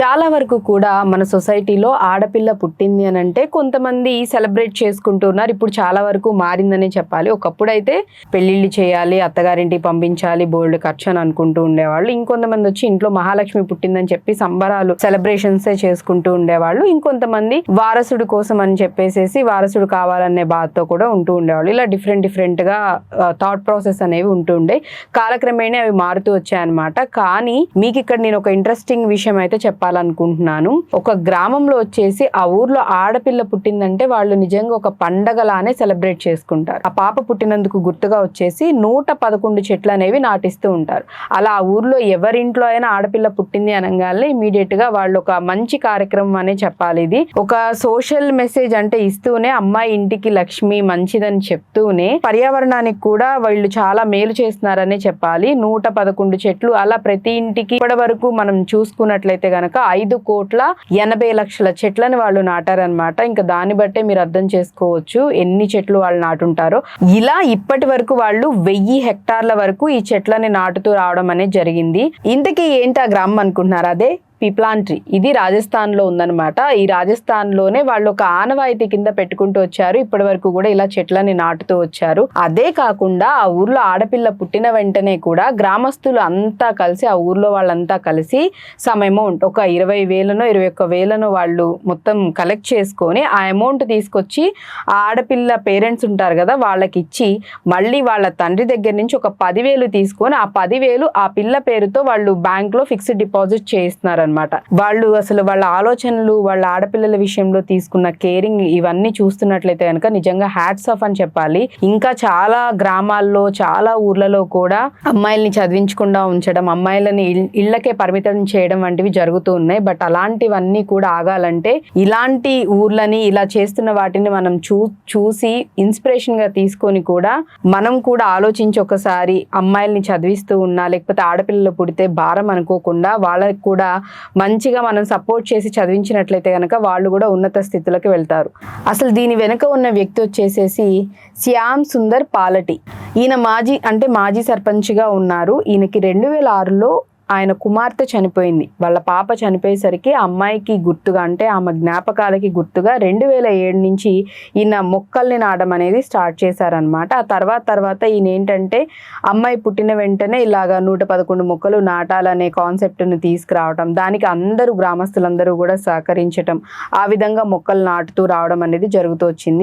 చాలా వరకు కూడా మన సొసైటీలో ఆడపిల్ల పుట్టింది అని అంటే కొంతమంది సెలబ్రేట్ చేసుకుంటూ ఉన్నారు. ఇప్పుడు చాలా వరకు మారిందనే చెప్పాలి. ఒకప్పుడైతే పెళ్లిళ్ళు చేయాలి, అత్తగారింటికి పంపించాలి, బోల్డ్ ఖర్చు అని అనుకుంటూ ఉండేవాళ్ళు. ఇంకొంతమంది వచ్చి ఇంట్లో మహాలక్ష్మి పుట్టిందని చెప్పి సంబరాలు సెలబ్రేషన్స్ చేసుకుంటూ ఉండేవాళ్ళు. ఇంకొంతమంది వారసుడి కోసం అని చెప్పేసి వారసుడు కావాలనే బాధతో కూడా ఉంటూ ఉండేవాళ్ళు. ఇలా డిఫరెంట్ గా థాట్ ప్రాసెస్ అనేవి ఉంటుండే. కాలక్రమేణా అవి మారుతూ వచ్చాయన్నమాట. కానీ మీకు ఇక్కడ నేను ఒక ఇంట్రెస్టింగ్ విషయం అయితే చెప్పాలనుకుంటున్నాను. ఒక గ్రామంలో వచ్చేసి ఆ ఊర్లో ఆడపిల్ల పుట్టిందంటే వాళ్ళు నిజంగా ఒక పండగలానే సెలబ్రేట్ చేసుకుంటారు. ఆ పాప పుట్టినందుకు గుర్తుగా వచ్చేసి 111 చెట్లు అనేవి నాటిస్తూ ఉంటారు. అలా ఆ ఊర్లో ఎవరింట్లో అయినా ఆడపిల్ల పుట్టింది అనగానే ఇమీడియట్ గా వాళ్ళు ఒక మంచి కార్యక్రమం అనే చెప్పాలి. ఇది ఒక సోషల్ మెసేజ్ అంటే ఇస్తూనే అమ్మాయి ఇంటికి లక్ష్మి మంచిదని చెప్తూనే పర్యావరణానికి కూడా వాళ్ళు చాలా మేలు చేస్తున్నారనే చెప్పాలి. 111 చెట్లు అలా ప్రతి ఇంటికి ఇప్పటి వరకు మనం చూసుకున్నట్లయితే గనక 5,80,00,000 చెట్లని వాళ్ళు నాటారనమాట. ఇంకా దాన్ని బట్టే మీరు అర్థం చేసుకోవచ్చు ఎన్ని చెట్లు వాళ్ళు నాటుంటారో. ఇలా ఇప్పటి వరకు వాళ్ళు 1000 హెక్టార్ల వరకు ఈ చెట్లని నాటుతూ రావడం అనేది జరిగింది. ఇంతకీ ఏంటి ఆ గ్రామం అనుకుంటున్నారు? అదే పీప్లాన్ ట్రీ. ఇది రాజస్థాన్ లో ఉందన్నమాట. ఈ రాజస్థాన్ లోనే వాళ్ళు ఒక ఆనవాయితీ కింద పెట్టుకుంటూ వచ్చారు. ఇప్పటి వరకు కూడా ఇలా చెట్లని నాటుతూ వచ్చారు. అదే కాకుండా ఆ ఊర్లో ఆడపిల్ల పుట్టిన వెంటనే కూడా గ్రామస్తులు అంతా కలిసి ఆ ఊర్లో వాళ్ళంతా కలిసి సమ్ అమౌంట్ ఒక 20,000నో 21,000నో వాళ్ళు మొత్తం కలెక్ట్ చేసుకొని ఆ అమౌంట్ తీసుకొచ్చి ఆ ఆడపిల్ల పేరెంట్స్ ఉంటారు కదా వాళ్ళకి ఇచ్చి మళ్ళీ వాళ్ళ తండ్రి దగ్గర నుంచి ఒక 10,000 తీసుకొని ఆ 10,000 ఆ పిల్ల పేరుతో వాళ్ళు బ్యాంక్ లో ఫిక్స్డ్ డిపాజిట్ చేయిస్తున్నారు అనమాట. వాళ్ళు అసలు వాళ్ళ ఆలోచనలు, వాళ్ళ ఆడపిల్లల విషయంలో తీసుకున్న కేరింగ్ ఇవన్నీ చూస్తున్నట్లయితే కనుక నిజంగా హ్యాట్స్ ఆఫ్ అని చెప్పాలి. ఇంకా చాలా గ్రామాల్లో చాలా ఊర్లలో కూడా అమ్మాయిల్ని చదివించకుండా ఉంచడం, అమ్మాయిలని ఇళ్లకే పరిమితం చేయడం వంటివి జరుగుతూ ఉన్నాయి. బట్ అలాంటివన్నీ కూడా ఆగాలంటే ఇలాంటి ఊర్లని ఇలా చేస్తున్న వాటిని మనం చూసి ఇన్స్పిరేషన్ గా తీసుకొని కూడా మనం కూడా ఆలోచించి ఒకసారి అమ్మాయిల్ని చదివిస్తూ ఉన్నా లేకపోతే ఆడపిల్లలు పుడితే భారం అనుకోకుండా వాళ్ళకి కూడా మంచిగా మనం సపోర్ట్ చేసి చదివించినట్లయితే కనుక వాళ్ళు కూడా ఉన్నత స్థితిలోకి వెళ్తారు. అసలు దీని వెనుక ఉన్న వ్యక్తి వచ్చేసేసి శ్యామ్ సుందర్ పాలటి. ఈయన మాజీ సర్పంచ్గా ఉన్నారు. ఈయనకి 2006లో ఆయన కుమార్తె చనిపోయింది. వాళ్ళ పాప చనిపోయేసరికి ఆ అమ్మాయికి గుర్తుగా అంటే ఆమె జ్ఞాపకాలకి గుర్తుగా 2007 నుంచి ఈయన మొక్కల్ని నాటడం అనేది స్టార్ట్ చేశారనమాట. ఆ తర్వాత ఈయన ఏంటంటే అమ్మాయి పుట్టిన వెంటనే ఇలాగా 111 మొక్కలు నాటాలనే కాన్సెప్ట్ని తీసుకురావటం, దానికి గ్రామస్తులందరూ కూడా సహకరించటం, ఆ విధంగా మొక్కలు నాటుతూ రావడం అనేది జరుగుతూ వచ్చింది.